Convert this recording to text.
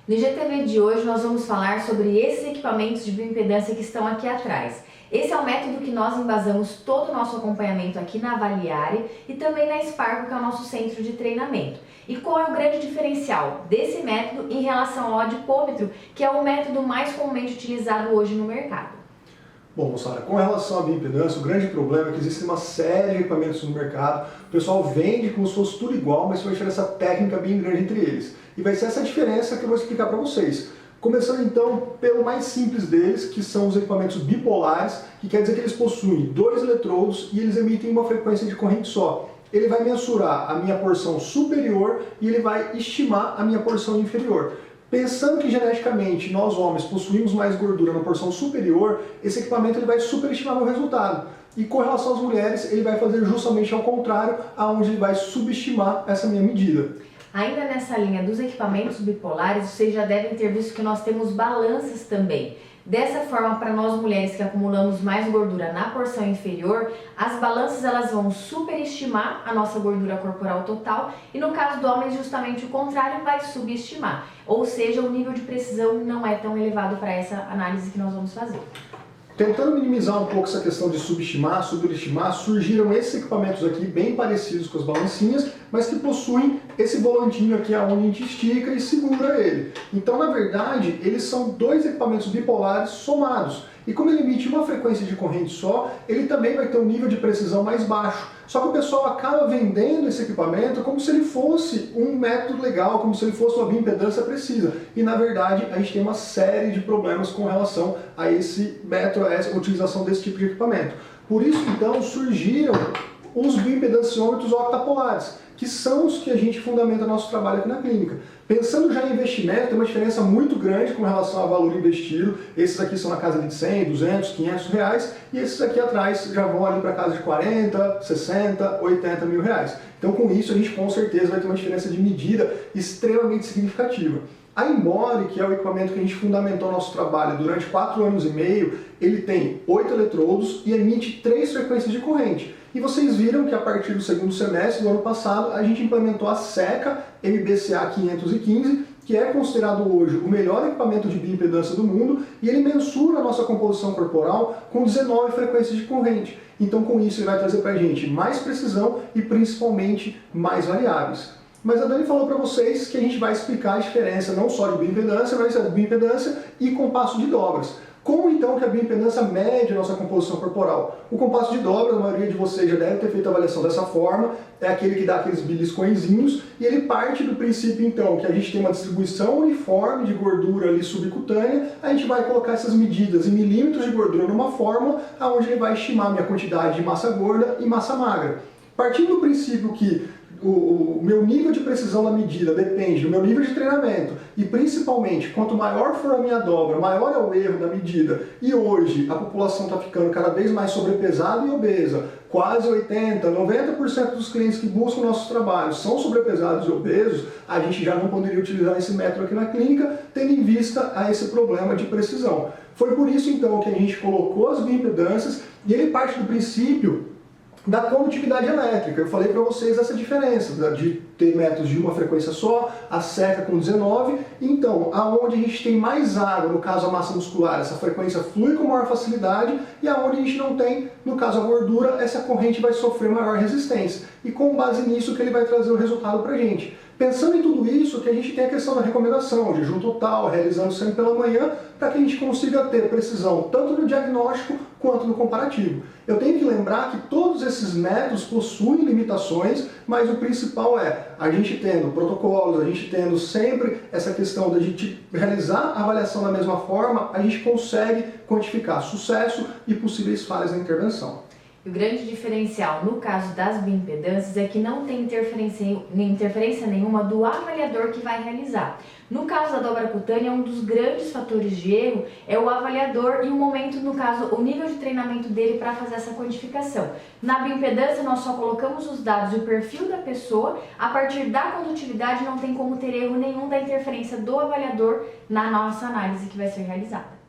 No IGTV de hoje nós vamos falar sobre esses equipamentos de bioimpedância que estão aqui atrás. Esse é o método que nós embasamos todo o nosso acompanhamento aqui na Avaliare e também na Sparco, que é o nosso centro de treinamento. E qual é o grande diferencial desse método em relação ao adipômetro, que é o método mais comumente utilizado hoje no mercado? Bom, moçada, com relação à bioimpedância, o grande problema é que existe uma série de equipamentos no mercado. O pessoal vende como se fosse tudo igual, mas tem uma diferença técnica bem grande entre eles. E vai ser essa diferença que eu vou explicar para vocês. Começando então pelo mais simples deles, que são os equipamentos bipolares, que quer dizer que eles possuem dois eletrodos e eles emitem uma frequência de corrente só. Ele vai mensurar a minha porção superior e ele vai estimar a minha porção inferior. Pensando que geneticamente nós homens possuímos mais gordura na porção superior, esse equipamento ele vai superestimar meu resultado. E com relação às mulheres, ele vai fazer justamente ao contrário, aonde ele vai subestimar essa minha medida. Ainda nessa linha dos equipamentos bipolares, vocês já devem ter visto que nós temos balanças também. Dessa forma, para nós mulheres que acumulamos mais gordura na porção inferior, as balanças elas vão superestimar a nossa gordura corporal total e no caso do homem justamente o contrário, vai subestimar. Ou seja, o nível de precisão não é tão elevado para essa análise que nós vamos fazer. Tentando minimizar um pouco essa questão de subestimar, superestimar, surgiram esses equipamentos aqui bem parecidos com as balancinhas, mas que possuem esse volantinho aqui onde a gente estica e segura ele. Então, na verdade, eles são dois equipamentos bipolares somados. E como ele emite uma frequência de corrente só, ele também vai ter um nível de precisão mais baixo. Só que o pessoal acaba vendendo esse equipamento como se ele fosse um método legal, como se ele fosse uma bioimpedância precisa. E na verdade a gente tem uma série de problemas com relação a esse método, a essa utilização desse tipo de equipamento. Por isso então surgiram os bioimpedanciômetros octapolares, que são os que a gente fundamenta nosso trabalho aqui na clínica. Pensando já em investimento, tem uma diferença muito grande com relação ao valor investido. Esses aqui são na casa de 100, 200, 500 reais e esses aqui atrás já vão ali para casa de 40, 60, 80 mil reais. Então com isso a gente com certeza vai ter uma diferença de medida extremamente significativa. A Embody, que é o equipamento que a gente fundamentou nosso trabalho durante 4 anos e meio, ele tem 8 eletrodos e emite 3 frequências de corrente. E vocês viram que a partir do segundo semestre do ano passado, a gente implementou a SECA MBCA 515, que é considerado hoje o melhor equipamento de bioimpedância do mundo, e ele mensura a nossa composição corporal com 19 frequências de corrente. Então com isso ele vai trazer para a gente mais precisão e principalmente mais variáveis. Mas a Dani falou para vocês que a gente vai explicar a diferença não só de bioimpedância, mas de bioimpedância e compasso de dobras. Como então que a bioimpedância mede a nossa composição corporal? O compasso de dobra, a maioria de vocês já deve ter feito a avaliação dessa forma, é aquele que dá aqueles beliscõezinhos, e ele parte do princípio então que a gente tem uma distribuição uniforme de gordura ali subcutânea, a gente vai colocar essas medidas em milímetros de gordura numa fórmula, onde ele vai estimar a minha quantidade de massa gorda e massa magra. Partindo do princípio que o meu nível de precisão da medida depende do meu nível de treinamento e principalmente quanto maior for a minha dobra, maior é o erro da medida, e hoje a população está ficando cada vez mais sobrepesada e obesa, quase 80%, 90% dos clientes que buscam nossos trabalhos são sobrepesados e obesos, a gente já não poderia utilizar esse método aqui na clínica, tendo em vista a esse problema de precisão. Foi por isso então que a gente colocou as bioimpedâncias e ele parte do princípio da condutividade elétrica. Eu falei para vocês essa diferença de ter métodos de uma frequência só, a SECA com 19. Então, aonde a gente tem mais água, no caso a massa muscular, essa frequência flui com maior facilidade, e aonde a gente não tem, no caso a gordura, essa corrente vai sofrer maior resistência. E com base nisso que ele vai trazer o resultado para a gente. Pensando em tudo isso, que a gente tem a questão da recomendação, jejum total, realizando sempre pela manhã, para que a gente consiga ter precisão tanto no diagnóstico quanto no comparativo. Eu tenho que lembrar que todos esses métodos possuem limitações, mas o principal é a gente tendo protocolos, a gente tendo sempre essa questão da gente realizar a avaliação da mesma forma, a gente consegue quantificar sucesso e possíveis falhas na intervenção. E o grande diferencial no caso das bioimpedâncias é que não tem interferência nenhuma do avaliador que vai realizar. No caso da dobra cutânea, um dos grandes fatores de erro é o avaliador e o momento, no caso, o nível de treinamento dele para fazer essa quantificação. Na bioimpedância, nós só colocamos os dados e o perfil da pessoa, a partir da condutividade não tem como ter erro nenhum da interferência do avaliador na nossa análise que vai ser realizada.